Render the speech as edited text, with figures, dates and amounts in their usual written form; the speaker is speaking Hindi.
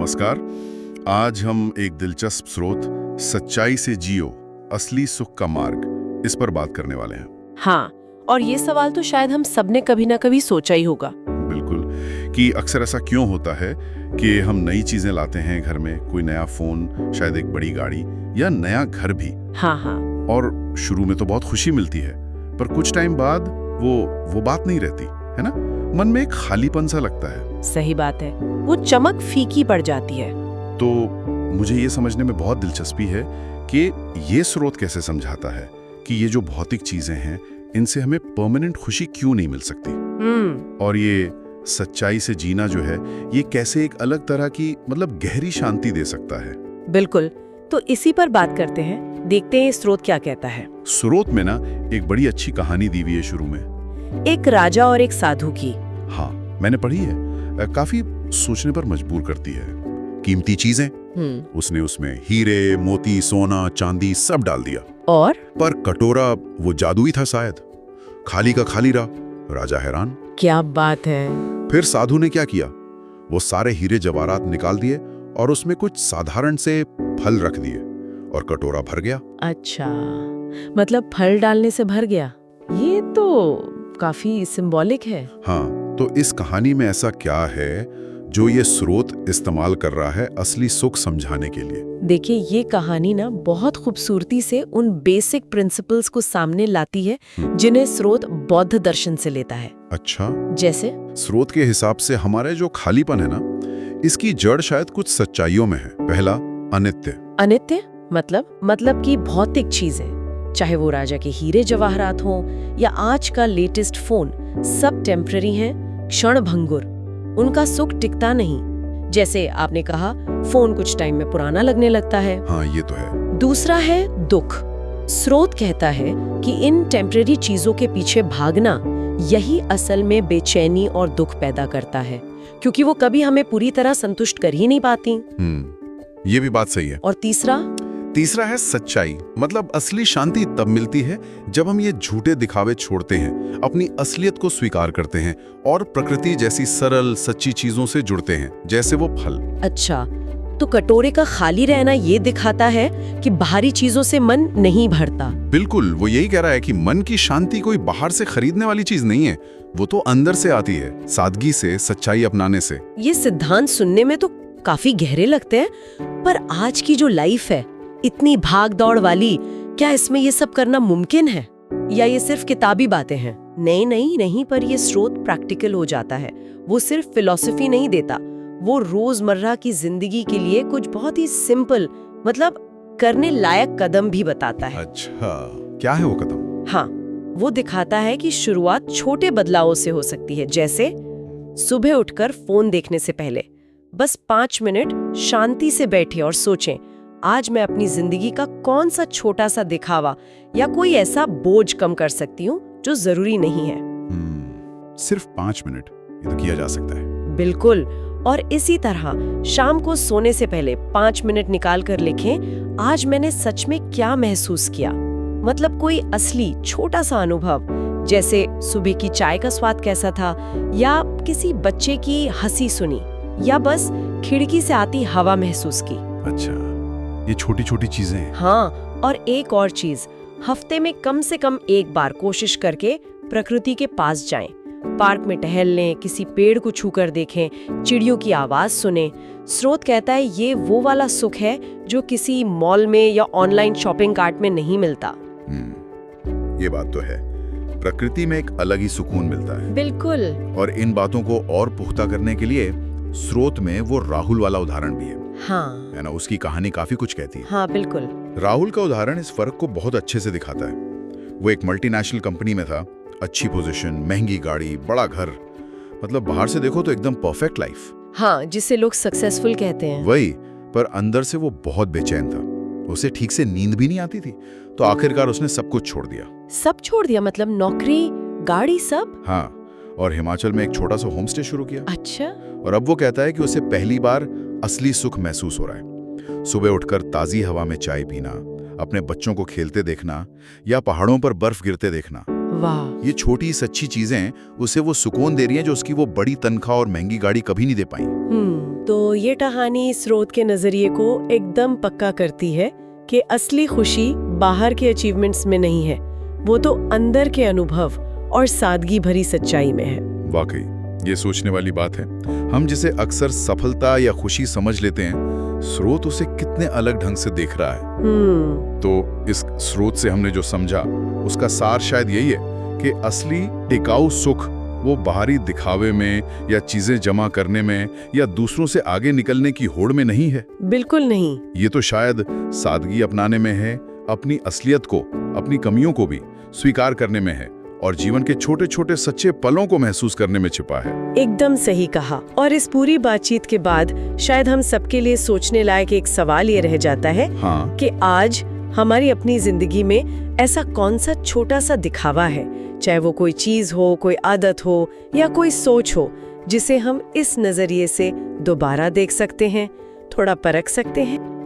नमस्कार। आज हम एक दिलचस्प स्रोत सच्चाई से जियो, असली सुख का मार्ग, इस पर बात करने वाले हैं। हाँ, और ये सवाल तो शायद हम सबने कभी ना कभी सोचा ही होगा। बिल्कुल, कि अक्सर ऐसा क्यों होता है कि हम नई चीजें लाते हैं घर में, कोई नया फोन, शायद एक बड़ी गाड़ी या नया घर भी। हाँ, और शुरू में तो बहुत खुशी मिलती है, पर कुछ टाइम बाद वो बात नहीं रहती, है ना? मन में एक खालीपन सा लगता है। सही बात है, वो चमक फीकी पड़ जाती है। तो मुझे ये समझने में बहुत दिलचस्पी है कि ये स्रोत कैसे समझाता है कि ये जो भौतिक चीजें हैं, इनसे हमें परमानेंट खुशी क्यों नहीं मिल सकती। और ये सच्चाई से जीना जो है, ये कैसे एक अलग तरह की गहरी शांति दे सकता है। बिल्कुल, तो इसी पर बात करते हैं, देखते हैं स्रोत क्या कहता है। स्रोत में ना एक बड़ी अच्छी कहानी दी हुई है शुरू में, एक राजा और एक साधु की। हाँ, मैंने पढ़ी है, काफी सोचने पर मजबूर करती है। कीमती चीजें उसने उसमें हीरे, मोती, सोना, चांदी सब डाल दिया, और पर कटोरा वो जादुई था शायद, खाली का खाली रहा। राजा हैरान। क्या बात है। फिर साधु ने क्या किया, वो सारे हीरे जवाहरात निकाल दिए और उसमें कुछ साधारण से फल रख दिए और कटोरा भर गया। अच्छा, मतलब फल डालने से भर गया। ये तो काफी सिंबॉलिक है। हाँ, तो इस कहानी में ऐसा क्या है जो ये स्रोत इस्तेमाल कर रहा है असली सुख समझाने के लिए? देखिए, ये कहानी ना बहुत खूबसूरती से उन बेसिक प्रिंसिपल्स को सामने लाती है जिन्हें स्रोत बौद्ध दर्शन से लेता है। अच्छा, जैसे स्रोत के हिसाब से हमारे जो खालीपन है ना, इसकी जड़ शायद कुछ सच्चाइयों में है। पहला, अनित्य। अनित्य मतलब कि भौतिक चीजें, चाहे वो राजा के हीरे जवाहरात हों या आज का लेटेस्ट फोन, सब टेम्पररी हैं, क्षण भंगुर। उनका सुख टिकता नहीं। जैसे आपने कहा, फोन कुछ टाइम में पुराना लगने लगता है। हाँ, ये तो है। दूसरा है दुख। स्रोत कहता है कि इन टेम्पररी चीजों के पीछे भागना यही असल में बेचैनी और दुख पैदा करता है, क्योंकि वो कभी हमें पूरी तरह संतुष्ट कर ही नहीं पाती। ये भी बात सही है। और तीसरा है सच्चाई। असली शांति तब मिलती है जब हम ये झूठे दिखावे छोड़ते हैं, अपनी असलियत को स्वीकार करते हैं और प्रकृति जैसी सरल सच्ची चीजों से जुड़ते हैं, जैसे वो फल। अच्छा, तो कटोरे का खाली रहना ये दिखाता है कि बाहरी चीजों से मन नहीं भरता। बिल्कुल, वो यही कह रहा है कि मन की शांति कोई बाहर से खरीदने वाली चीज नहीं है, वो तो अंदर से आती है, सादगी से, सच्चाई अपनाने से। ये सिद्धांत सुनने में तो काफी गहरे लगते हैं, पर आज की जो लाइफ है, इतनी भाग दौड़ वाली, क्या इसमें ये सब करना मुमकिन है या ये सिर्फ किताबी बातें हैं? नहीं, पर ये स्रोत प्रैक्टिकल हो जाता है। वो सिर्फ फिलॉसफी नहीं देता, वो रोजमर्रा की जिंदगी के लिए कुछ बहुत ही सिंपल, करने लायक कदम भी बताता है। अच्छा, क्या है वो कदम? हाँ, वो दिखाता है कि शुरुआत छोटे बदलावों से हो सकती है। जैसे सुबह उठकर फोन देखने से पहले बस 5 मिनट शांति से बैठे और सोचें, आज मैं अपनी जिंदगी का कौन सा छोटा सा दिखावा या कोई ऐसा बोझ कम कर सकती हूँ जो जरूरी नहीं है। सिर्फ 5 मिनट, ये तो किया जा सकता है। बिल्कुल। और इसी तरह शाम को सोने से पहले 5 मिनट निकाल कर लिखें, आज मैंने सच में क्या महसूस किया। कोई असली छोटा सा अनुभव, जैसे सुबह की चाय का स्वाद कैसा था, या किसी बच्चे की हंसी सुनी, या बस खिड़की से आती हवा महसूस की। अच्छा, ये छोटी छोटी चीजें हैं। हाँ, और एक और चीज, हफ्ते में कम से कम एक बार कोशिश करके प्रकृति के पास जाएं। पार्क में टहल लें, किसी पेड़ को छूकर देखें, चिड़ियों की आवाज सुने। स्रोत कहता है ये वो वाला सुख है जो किसी मॉल में या ऑनलाइन शॉपिंग कार्ट में नहीं मिलता। ये बात तो है, प्रकृति में एक अलग ही सुकून मिलता है। बिल्कुल। और इन बातों को और पुख्ता करने के लिए स्रोत में वो राहुल वाला उदाहरण भी है। हाँ, है ना, उसकी कहानी काफी कुछ कहती है। हाँ, बिल्कुल। राहुल का उदाहरण इस फर्क को बहुत अच्छे से दिखाता है। वो एक मल्टीनेशनल कंपनी में था, अच्छी पोजीशन, महंगी गाड़ी, बड़ा घर, बाहर से देखो तो एकदम परफेक्ट लाइफ। हाँ, जिसे लोग सक्सेसफुल कहते हैं। वही, पर अंदर से वो बहुत बेचैन था। उसे ठीक से नींद भी नहीं आती थी, तो आखिरकार उसने सब कुछ छोड़ दिया। सब छोड़ दिया? नौकरी, गाड़ी, सब? हाँ, और हिमाचल में एक छोटा सा होम स्टे शुरू किया। अच्छा। और अब वो कहता है कि उसे पहली बार असली सुख महसूस हो रहा है। सुबह उठकर ताजी हवा में चाय पीना, अपने बच्चों को खेलते देखना या पहाड़ों पर बर्फ गिरते देखना, वाह। ये छोटी सच्ची चीजें उसे वो सुकून दे रही हैं जो उसकी वो बड़ी तनख्वाह और महंगी गाड़ी कभी नहीं दे पाई। तो ये कहानी स्रोत के नजरिए को एकदम पक्का करती है कि असली खुशी बाहर के अचीवमेंट्स में नहीं है, वो तो अंदर के अनुभव और सादगी भरी सच्चाई में है। वाकई ये सोचने वाली बात है। हम जिसे अक्सर सफलता या खुशी समझ लेते हैं, स्रोत उसे कितने अलग ढंग से देख रहा है। तो इस स्रोत से हमने जो समझा उसका सार शायद यही है कि असली टिकाऊ सुख वो बाहरी दिखावे में या चीजें जमा करने में या दूसरों से आगे निकलने की होड़ में नहीं है। बिल्कुल नहीं। ये तो शायद सादगी अपनाने में है, अपनी असलियत को, अपनी कमियों को भी स्वीकार करने में है और जीवन के छोटे छोटे सच्चे पलों को महसूस करने में छिपा है। एकदम सही कहा। और इस पूरी बातचीत के बाद शायद हम सबके लिए सोचने लायक एक सवाल ये रह जाता है कि आज हमारी अपनी जिंदगी में ऐसा कौन सा छोटा सा दिखावा है, चाहे वो कोई चीज हो, कोई आदत हो या कोई सोच हो, जिसे हम इस नजरिए से दोबारा देख सकते हैं, थोड़ा परख सकते हैं।